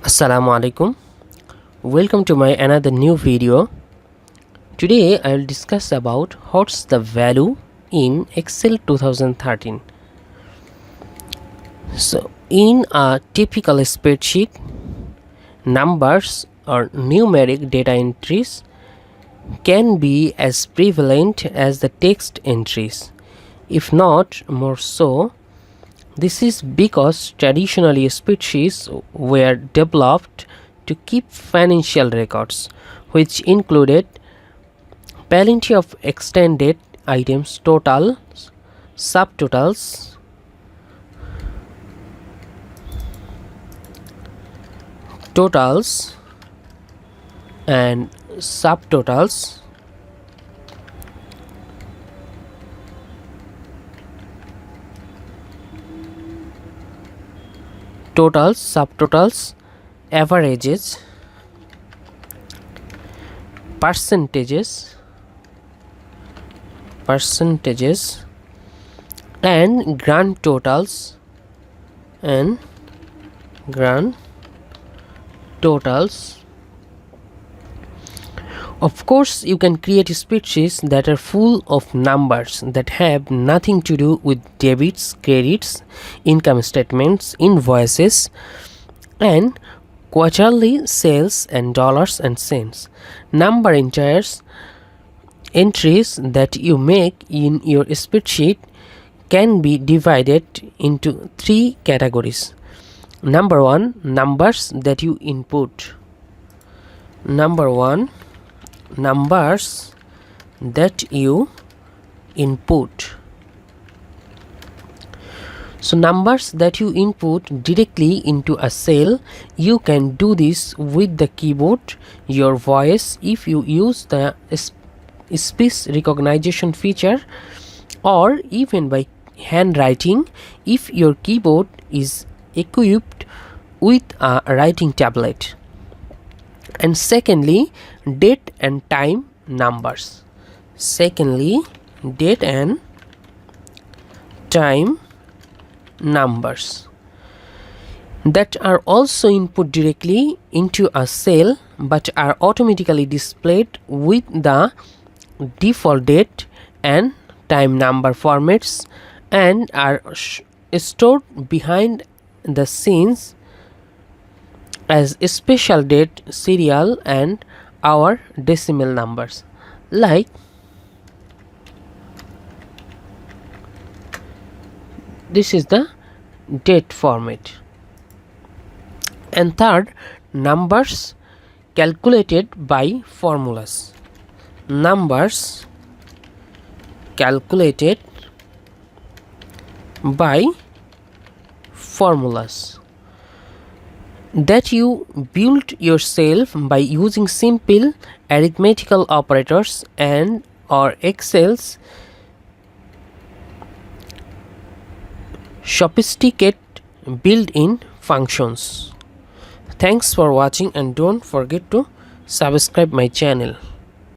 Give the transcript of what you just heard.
Assalamu alaikum. Welcome to my another new video. Today I will discuss about what's the value in Excel 2013. So in a typical spreadsheet, numbers or numeric data entries can be as prevalent as the text entries, if not more so. This is because traditionally spreadsheets were developed to keep financial records, which included plenty of extended items, totals, subtotals, totals, and subtotals, totals, subtotals, averages, percentages, and grand totals and grand totals. Of course, you can create spreadsheets that are full of numbers that have nothing to do with debits, credits, income statements, invoices, and quarterly sales and dollars and cents. Number entries that you make in your spreadsheet can be divided into three categories. Number one, numbers that you input. Numbers that you input. So numbers that you input directly into a cell, you can do this with the keyboard, your voice if you use the speech recognition feature, or even by handwriting if your keyboard is equipped with a writing tablet. And secondly, date and time numbers. That are also input directly into a cell but are automatically displayed with the default date and time number formats and are stored behind the scenes as special date, serial, and hour decimal numbers. Like this is the date format. And third, numbers calculated by formulas. Numbers calculated by formulas that you build yourself by using simple arithmetical operators and or Excel's sophisticated built-in functions. Thanks for watching and don't forget to subscribe my channel.